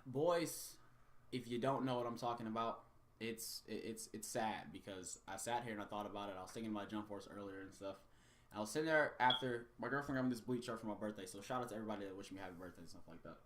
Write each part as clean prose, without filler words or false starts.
Boys, if you don't know what I'm talking about, it's sad because I sat here and I thought about it. I was thinking about Jump Force earlier and stuff. I was sitting there after my girlfriend got me this bleach shirt for my birthday, so shout out to everybody that wished me happy birthday and stuff like that.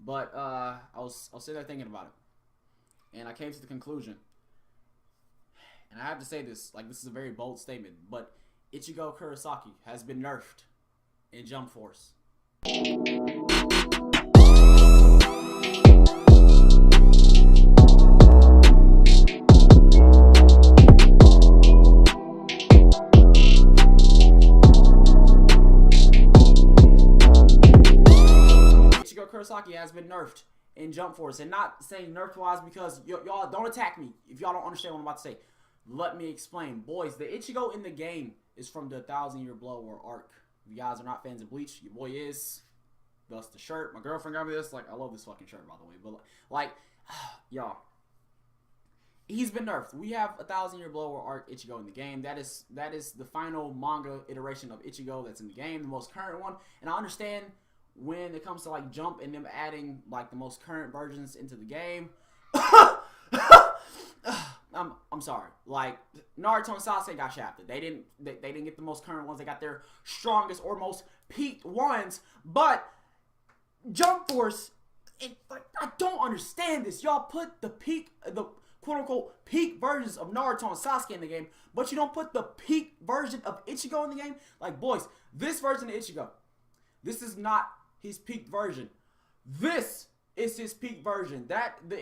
But I was sitting there thinking about it, and I came to the conclusion, and I have to say this, like, this is a very bold statement, but Ichigo Kurosaki has been nerfed in Jump Force. Kurosaki has been nerfed in Jump Force, and not saying nerfed wise because y'all don't attack me if y'all don't understand what I'm about to say. Let me explain. Boys, the Ichigo in the game is from the 1,000-Year Blow War arc. If you guys are not fans of Bleach, your boy is. Thus the shirt. My girlfriend got me this. Like, I love this fucking shirt, by the way. But like, y'all, he's been nerfed. We have a 1,000-Year Blow War arc Ichigo in the game. That is the final manga iteration of Ichigo that's in the game, the most current one. And I understand when it comes to like Jump and them adding like the most current versions into the game. I'm sorry. Like, Naruto and Sasuke got shafted. They didn't get the most current ones. They got their strongest or most peaked ones. But Jump Force, like, I don't understand this. Y'all put the quote unquote peak versions of Naruto and Sasuke in the game, but you don't put the peak version of Ichigo in the game. Like, boys, this version of Ichigo, this is not his peak version. This is his peak version. The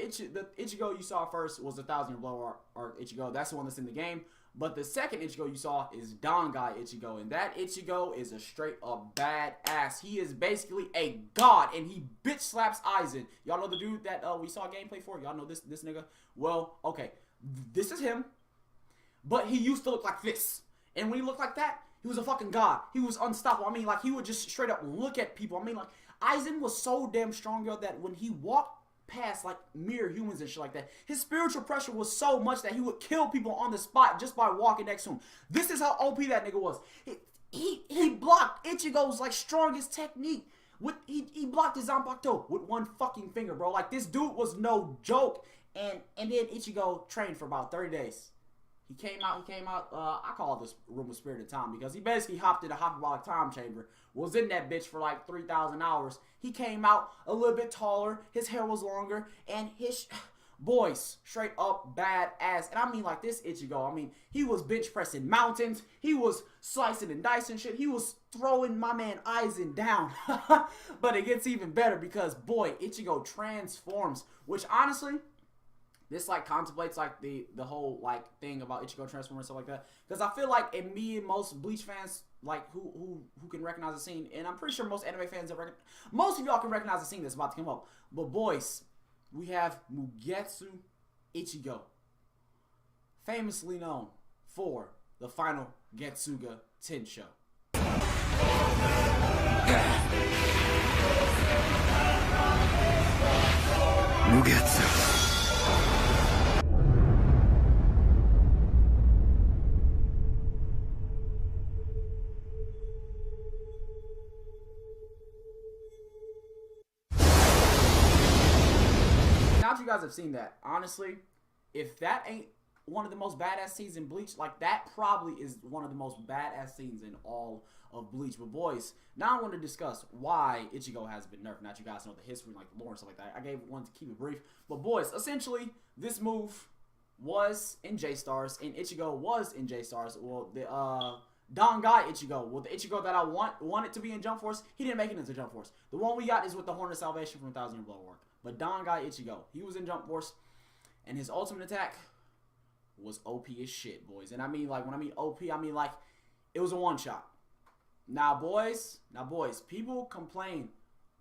Ichigo you saw first was the 1,000-Year Blow arc Ichigo. That's the one that's in the game. But the second Ichigo you saw is Dangai Ichigo. And that Ichigo is a straight up badass. He is basically a god. And he bitch slaps Aizen. Y'all know the dude that we saw gameplay for? Y'all know this nigga? Well, okay. This is him. But he used to look like this. And when he looked like that, he was a fucking god. He was unstoppable. I mean, like, he would just straight up look at people. I mean, like, Aizen was so damn strong, yo, that when he walked past, like, mere humans and shit like that, his spiritual pressure was so much that he would kill people on the spot just by walking next to him. This is how OP that nigga was. He blocked Ichigo's, like, strongest technique. He blocked his Zanpakuto with one fucking finger, bro. Like, this dude was no joke. And then Ichigo trained for about 30 days. He came out, I call this room of spirit of time because he basically hopped in a hyperbolic time chamber, was in that bitch for like 3,000 hours. He came out a little bit taller, his hair was longer, and his, boys, straight up badass. And I mean like this Ichigo, I mean, he was bench pressing mountains, he was slicing and dicing shit, he was throwing my man Aizen down. But it gets even better because, boy, Ichigo transforms, which honestly, this like contemplates like the whole like thing about Ichigo transforming and stuff like that, because I feel like in me and most Bleach fans like who can recognize the scene, and I'm pretty sure most anime fans that most of y'all can recognize the scene that's about to come up. But boys, we have Mugetsu Ichigo, famously known for the final Getsuga Tensho. Mugetsu. You guys have seen that. Honestly, if that ain't one of the most badass scenes in Bleach, like, that probably is one of the most badass scenes in all of Bleach. But boys, now I want to discuss why Ichigo has been nerfed. Now that you guys know the history, like the lore and stuff like that, I gave one to keep it brief. But boys, essentially, this move was in J-Stars, and Ichigo was in J-Stars. Well, the Dangai Ichigo, well, the Ichigo that I wanted to be in Jump Force, he didn't make it into Jump Force. The one we got is with the Horn of Salvation from 1,000-Year Blow War. But Dangai Ichigo, he was in Jump Force, and his ultimate attack was OP as shit, boys. And I mean, like, when I mean OP, I mean, like, it was a one-shot. Now, boys, people complain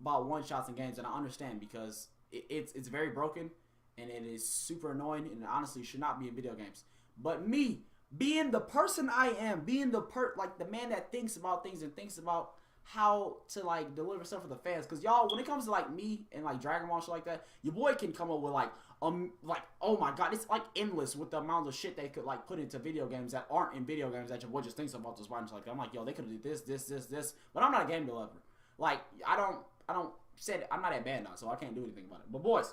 about one-shots in games, and I understand because it's very broken, and it is super annoying, and it honestly should not be in video games. But me, being the person I am, being the man that thinks about things and thinks about how to like deliver stuff for the fans, because y'all, when it comes to like me and like Dragon Ball shit like that, your boy can come up with like oh my god, it's like endless with the amount of shit they could like put into video games that aren't in video games that your boy just thinks about those buttons. Like, I'm like, yo, they could do this, but I'm not a game developer. Like, I don't said I'm not at Bandai, so I can't do anything about it. But boys,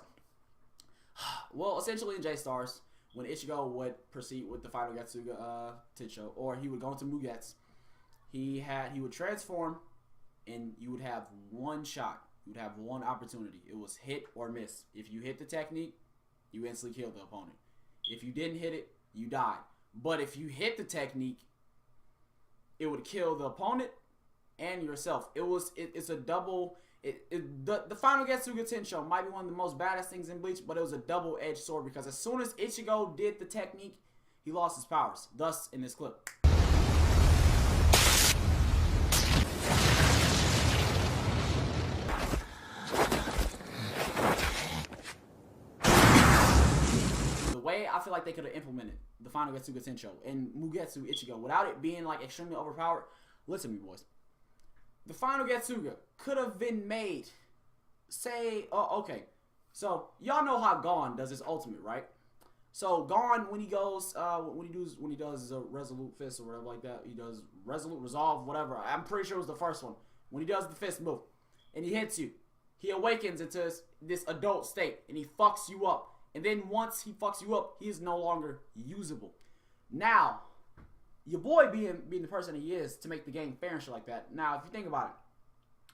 well, essentially in J-Stars, when Ichigo would proceed with the final Getsuga Tensho, or he would go into Mugetsu, he would transform, and you would have one shot. You would have one opportunity. It was hit or miss. If you hit the technique, you instantly killed the opponent. If you didn't hit it, you died. But if you hit the technique, it would kill the opponent and yourself. It's a double. The final Getsuga Tensho might be one of the most baddest things in Bleach, but it was a double-edged sword because as soon as Ichigo did the technique, he lost his powers. Thus, in this clip. I feel like they could have implemented the final Getsuga Tensho and Mugetsu Ichigo without it being like extremely overpowered. Listen to me, boys. The final Getsuga could have been made. Say, okay. So y'all know how Gon does his ultimate, right? So Gon, when he goes, when he does a resolute fist or whatever like that, he does resolute resolve, whatever. I'm pretty sure it was the first one. When he does the fist move and he hits you, he awakens into this adult state and he fucks you up. And then once he fucks you up, he is no longer usable. Now, your boy being the person he is to make the game fair and shit like that. Now, if you think about it,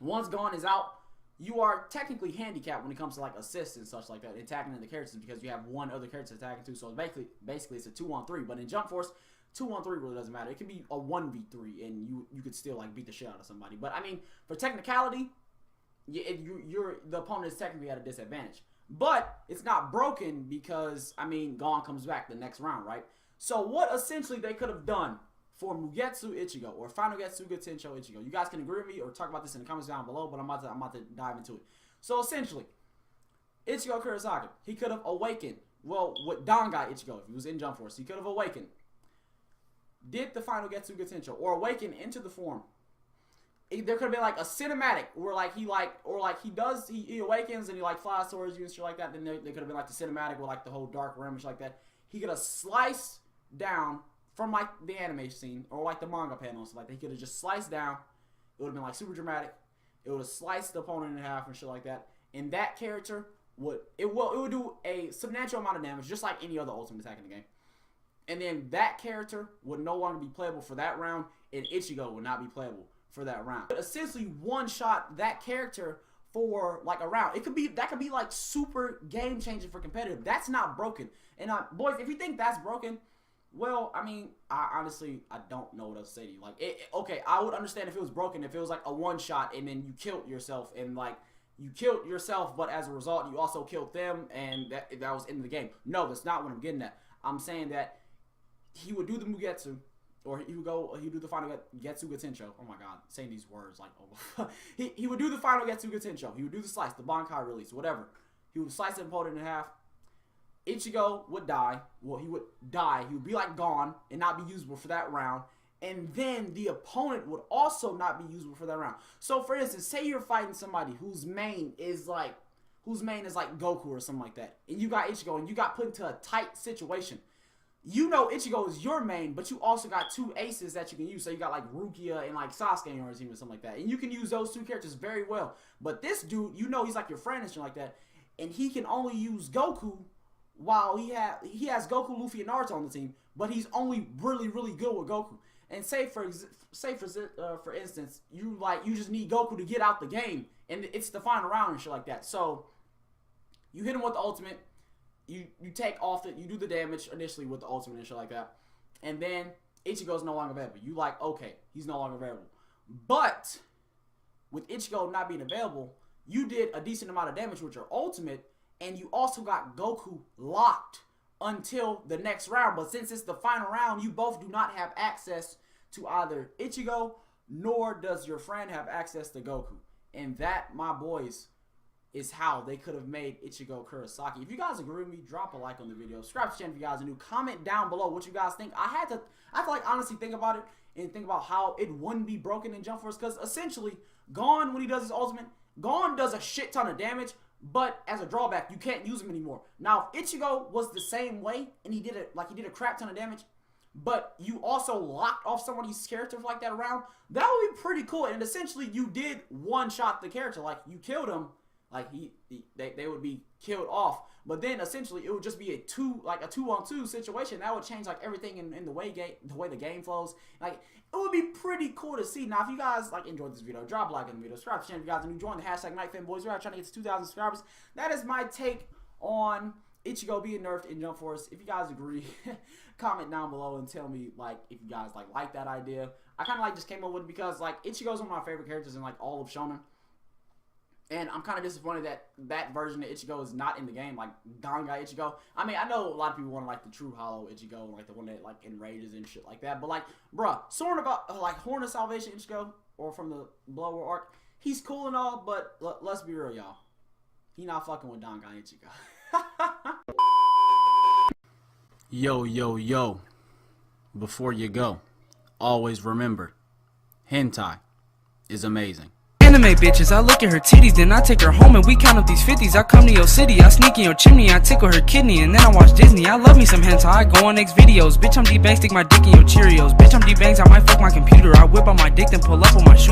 once Gon is out, you are technically handicapped when it comes to like assists and such like that, attacking the characters because you have one other character attacking too. So basically it's a 2-on-3. But in Jump Force, 2-on-3 really doesn't matter. It can be a 1v3 and you could still like beat the shit out of somebody. But I mean, for technicality, the opponent is technically at a disadvantage. But it's not broken because, I mean, Gon comes back the next round, right? So what essentially they could have done for Mugetsu Ichigo or Final Getsuga Tensho Ichigo. You guys can agree with me or talk about this in the comments down below, but I'm about to dive into it. So essentially, Ichigo Kurosaki, he could have awakened. Well, with Dangai Ichigo, if he was in Jump Force, he could have awakened. Did the Final Getsuga Tensho or awaken into the form. There could have been like a cinematic where like he awakens and he like flies towards you and shit like that. Then there could have been like the cinematic with like the whole dark realm and shit like that. He could have sliced down from like the anime scene or like the manga panel and stuff like that. He could have just sliced down. It would have been like super dramatic. It would have sliced the opponent in half and shit like that. And that character would do a substantial amount of damage just like any other ultimate attack in the game. And then that character would no longer be playable for that round, and Ichigo would not be playable for that round. But essentially one shot that character for like a round. That could be like super game changing for competitive. That's not broken. And boys, if you think that's broken, well, I mean, I don't know what else to say to you. Like, okay, I would understand if it was broken, if it was like a one shot and then you killed yourself and like you killed yourself, but as a result you also killed them and that was in the game. No, that's not what I'm getting at. I'm saying that he would do the Mugetsu. Or he would do the final Getsuga Tensho. Oh my god, saying these words like, oh. he would do the final Getsuga Tensho. He would do the slice, the Bankai release, whatever. He would slice the opponent in half. Ichigo would die. Well, he would die. He would be like gone and not be usable for that round. And then the opponent would also not be usable for that round. So for instance, say you're fighting somebody whose main is like Goku or something like that. And you got Ichigo and you got put into a tight situation. You know Ichigo is your main, but you also got two aces that you can use. So you got like Rukia and like Sasuke on your team or something like that. And you can use those two characters very well. But this dude, you know he's like your friend and shit like that. And he can only use Goku while he has Goku, Luffy, and Naruto on the team. But he's only really, really good with Goku. And say for instance, you just need Goku to get out the game. And it's the final round and shit like that. So you hit him with the ultimate. You take off you do the damage initially with the ultimate and shit like that. And then Ichigo's no longer available. You like, okay, he's no longer available. But with Ichigo not being available, you did a decent amount of damage with your ultimate, and you also got Goku locked until the next round. But since it's the final round, you both do not have access to either Ichigo, nor does your friend have access to Goku. And that, my boys, is how they could have made Ichigo Kurosaki. If you guys agree with me, drop a like on the video. Subscribe to the channel if you guys are new. Comment down below what you guys think. I had to like honestly think about it and think about how it wouldn't be broken in Jump Force, because essentially, Gon, when he does his ultimate, Gon does a shit ton of damage, but as a drawback, you can't use him anymore. Now, if Ichigo was the same way and he did a crap ton of damage, but you also locked off somebody's character like that around, that would be pretty cool. And essentially, you did one-shot the character. Like, you killed him, like they would be killed off. But then essentially it would just be a 2-on-2 situation. That would change like everything in the way the game flows. Like it would be pretty cool to see. Now if you guys like enjoyed this video, drop a like in the video, subscribe to the channel if you guys are new, join the hashtag NightFanBoys. We're out trying to get to 2,000 subscribers. That is my take on Ichigo being nerfed in Jump Force. If you guys agree, comment down below and tell me like if you guys like that idea. I kind of like just came up with it because like Ichigo's one of my favorite characters in like all of Shonen. And I'm kind of disappointed that that version of Ichigo is not in the game, like Ganga Ichigo. I mean, I know a lot of people want like the true hollow Ichigo, like the one that like enrages and shit like that. But like, bruh, sort of like Horn of Salvation Ichigo, or from the Blower arc, he's cool and all, but let's be real, y'all. He not fucking with Ganga Ichigo. Yo. Before you go, always remember, hentai is amazing. Anime bitches, I look at her titties, then I take her home and we count up these 50s. I come to your city, I sneak in your chimney, I tickle her kidney, and then I watch Disney. I love me some hentai, I go on next videos. Bitch, I'm D-Bang, stick my dick in your Cheerios. Bitch, I'm D-Bangs, I might fuck my computer. I whip on my dick, then pull up on my shoe.